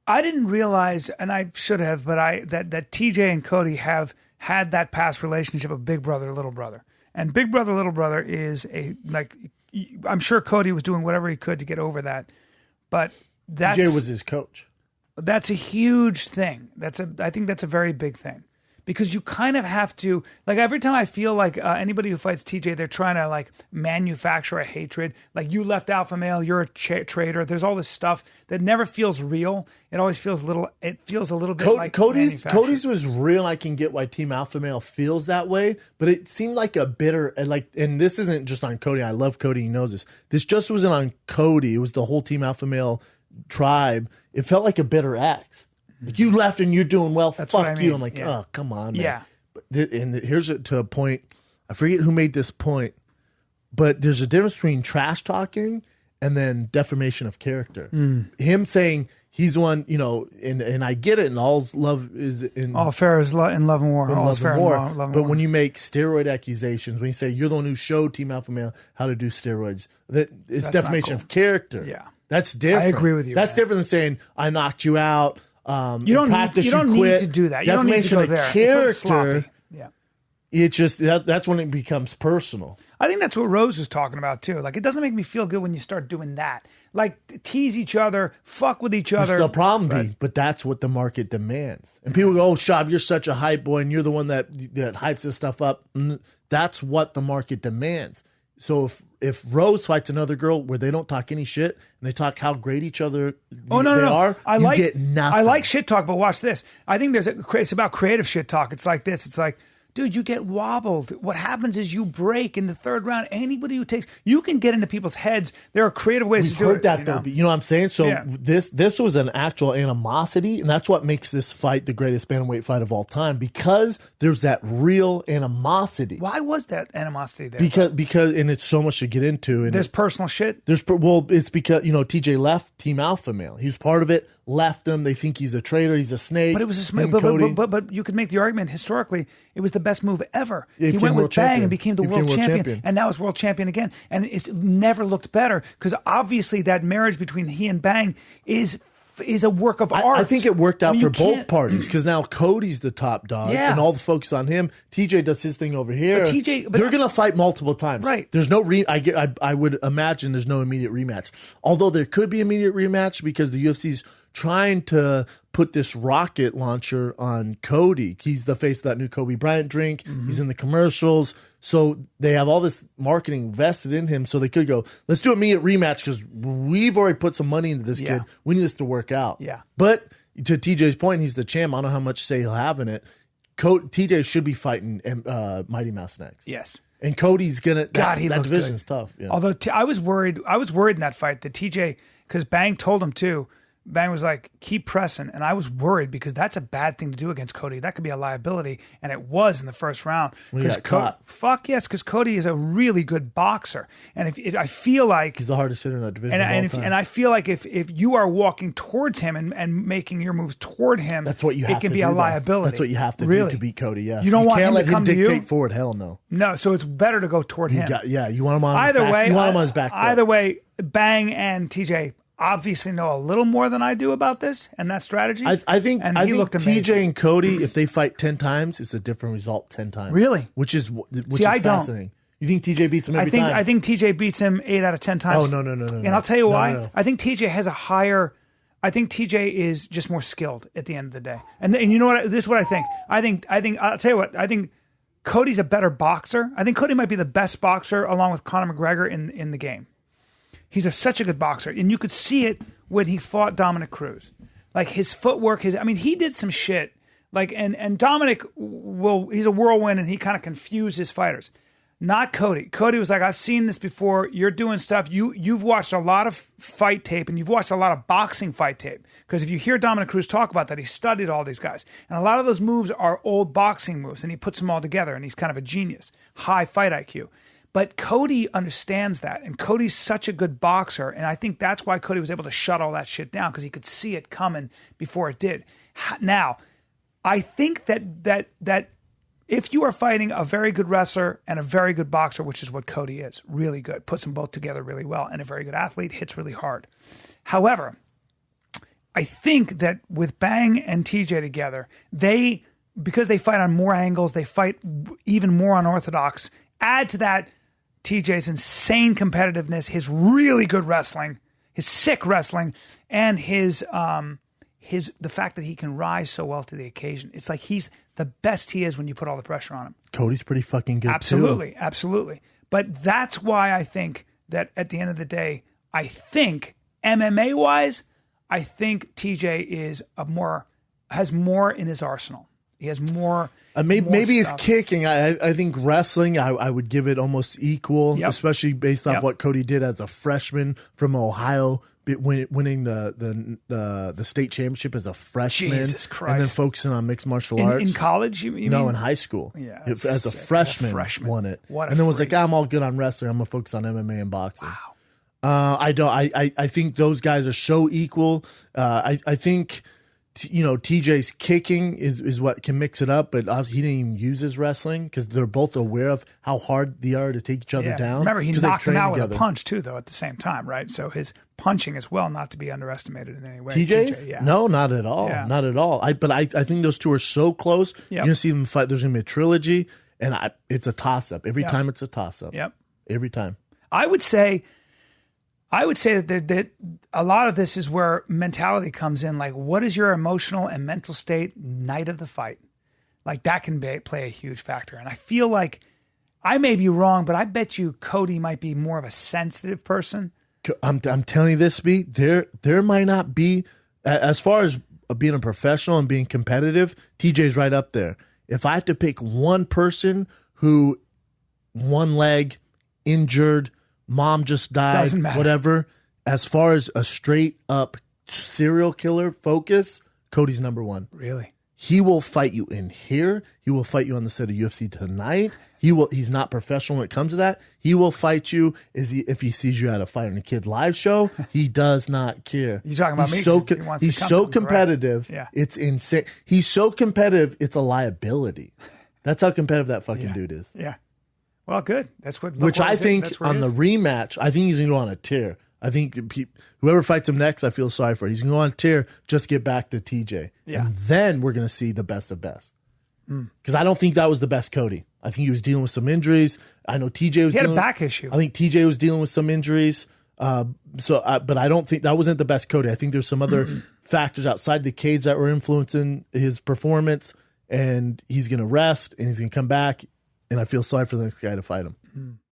I didn't realize, and I should have, but that TJ and Cody have had that past relationship of big brother, little brother. And big brother, little brother is I'm sure Cody was doing whatever he could to get over that. But TJ was his coach. That's a huge thing. I think that's a very big thing. Because you kind of have to, like, every time I feel like anybody who fights TJ, they're trying to, like, manufacture a hatred. Like, you left alpha male, you're a traitor. There's all this stuff that never feels real. It always feels a little bit like Cody's was real. I can get why Team Alpha Male feels that way, but it seemed like a bitter, and this isn't just on Cody. I love Cody. He knows this. This just wasn't on Cody. It was the whole Team Alpha Male tribe. It felt like a bitter ex. Like, you left and you're doing well. That's fuck what I mean. you. I'm like, oh, come on, man. Yeah. And here's to a point. I forget who made this point, but there's a difference between trash talking and then defamation of character. Him saying he's the one, and I get it, and all love is in all fair is in love and war. All is fair in love and but war. when you make steroid accusations, when you say you're the one who showed Team Alpha Male how to do steroids, that's defamation of character. Yeah. That's different. I agree with you. That's different than saying I knocked you out. You don't need to do that. You don't need to go there. Character, it's sloppy. Yeah. It's just that's when it becomes personal. I think that's what Rose was talking about too. Like, it doesn't make me feel good when you start doing that. Like, tease each other, fuck with each other. That's the problem, but that's what the market demands. And people go, "Oh, Shab, you're such a hype boy, and you're the one that hypes this stuff up." That's what the market demands. So if Rose fights another girl where they don't talk any shit and they talk how great each other are, you get nothing. I like shit talk, but watch this. I think it's about creative shit talk. It's like this. It's like, dude, you get wobbled. What happens is you break in the third round. Anybody who you can get into people's heads. There are creative ways to do it. We've heard that though. You know what I'm saying? So this was an actual animosity, and that's what makes this fight the greatest bantamweight fight of all time, because there's that real animosity. Why was that animosity there? Because and it's so much to get into. And there's personal shit. It's because TJ left Team Alpha Male. He was part of it. Left him. They think he's a traitor. He's a snake. But it was but you could make the argument historically it was the best move ever. He went with Bang and became the world champion, and now is world champion again. And it's never looked better, because obviously that marriage between he and Bang is a work of art. I think it worked out for both parties, because now Cody's the top dog, and all the focus on him. TJ does his thing over here. They're gonna fight multiple times. Right. There's no I would imagine there's no immediate rematch. Although there could be immediate rematch, because the UFC's trying to put this rocket launcher on Cody. He's the face of that new Kobe Bryant drink. Mm-hmm. He's in the commercials. So they have all this marketing vested in him. So they could go, let's do an immediate rematch, because we've already put some money into this kid. We need this to work out. Yeah. But to TJ's point, he's the champ. I don't know how much say he'll have in it. TJ should be fighting Mighty Mouse next. Yes. And Cody's gonna. That division's tough. Yeah. Although I was worried in that fight that TJ, because Bang told him too. Bang was like, keep pressing. And I was worried, because that's a bad thing to do against Cody. That could be a liability. And it was in the first round. When he got caught. Fuck yes, because Cody is a really good boxer. And I feel like he's the hardest hitter in that division. And I feel like if you are walking towards him and making your moves toward him, that's what you have it can to be do, a liability. That's what you have to do to beat Cody. Yeah. You don't want can't him let to come him dictate to you forward. Hell no. No, so it's better to go toward him. You want him on his back. You want him on his back foot. Either way, Bang and TJ obviously know a little more than I do about this and that strategy. I think looked amazing. TJ and Cody, if they fight 10 times, it's a different result 10 times. Really? Which is I fascinating. You think TJ beats him every time? I think TJ beats him 8 out of 10 times. Oh, no. And I'll tell you why. No. I think TJ has I think TJ is just more skilled at the end of the day. And you know what? This is what I think. I think I'll tell you what. I think Cody's a better boxer. I think Cody might be the best boxer along with Conor McGregor in the game. He's such a good boxer. And you could see it when he fought Dominic Cruz. Like, his footwork, he did some shit. Like, and Dominic he's a whirlwind, and he kind of confused his fighters. Not Cody. Cody was like, I've seen this before. You're doing stuff. You've watched a lot of fight tape, and you've watched a lot of boxing fight tape. Because if you hear Dominic Cruz talk about that, he studied all these guys. And a lot of those moves are old boxing moves, and he puts them all together, and he's kind of a genius. High fight IQ. But Cody understands that, and Cody's such a good boxer, and I think that's why Cody was able to shut all that shit down, because he could see it coming before it did. Now, I think that if you are fighting a very good wrestler and a very good boxer, which is what Cody is, really good, puts them both together really well, and a very good athlete, hits really hard. However, I think that with Bang and TJ together, because they fight on more angles, they fight even more unorthodox. Add to that TJ's insane competitiveness, his really good wrestling, his sick wrestling, and the fact that he can rise so well to the occasion. It's like he's the best he is when you put all the pressure on him. Cody's pretty fucking good Absolutely. But that's why I think that at the end of the day, I think MMA-wise, I think TJ has more in his arsenal. He has more. Maybe his stuff. Kicking. I think wrestling. I would give it almost equal, especially based off what Cody did as a freshman from Ohio, winning the state championship as a freshman. Jesus Christ! And then focusing on mixed martial arts in college. You mean? No, in high school. Yeah, as a freshman, won it. And then was like, I'm all good on wrestling. I'm gonna focus on MMA and boxing. Wow. I think those guys are so equal. I think, TJ's kicking is what can mix it up, but he didn't even use his wrestling because they're both aware of how hard they are to take each other down. Remember, he knocked him out with a punch too, though, at the same time, right? So his punching as well, not to be underestimated in any way. TJ's? TJ, No, not at all. Yeah. Not at all. But I think those two are so close. Yep. You're going to see them fight. There's going to be a trilogy, and it's a toss-up. Every time it's a toss-up. Yep. Every time. I would say that a lot of this is where mentality comes in. Like, what is your emotional and mental state night of the fight? Like, that can play a huge factor. And I feel like I may be wrong, but I bet you Cody might be more of a sensitive person. I'm telling you this, B, there might not be, as far as being a professional and being competitive, TJ's right up there. If I had to pick one person who, one leg, injured, mom just died, whatever, as far as a straight up serial killer focus, Cody's number one. Really? He will fight you in here. He will fight you on the set of UFC tonight. He's not professional when it comes to that. He will fight you if he sees you at a Fighter and a Kid live show. He does not care. You're talking about he's so competitive. Yeah. It's insane. He's so competitive. It's a liability. That's how competitive that fucking dude is. Yeah. Well, good. That's what. Which I think on the rematch, I think he's going to go on a tear. I think whoever fights him next, I feel sorry for. He's going to go on a tear just to get back to TJ. Yeah. And then we're going to see the best of best. Because I don't think that was the best Cody. I think he was dealing with some injuries. I know TJ was He had a back issue. I think TJ was dealing with some injuries. But I don't think that wasn't the best Cody. I think there's some other factors outside the cage that were influencing his performance. And he's going to rest and he's going to come back. And I feel sorry for the next guy to fight him.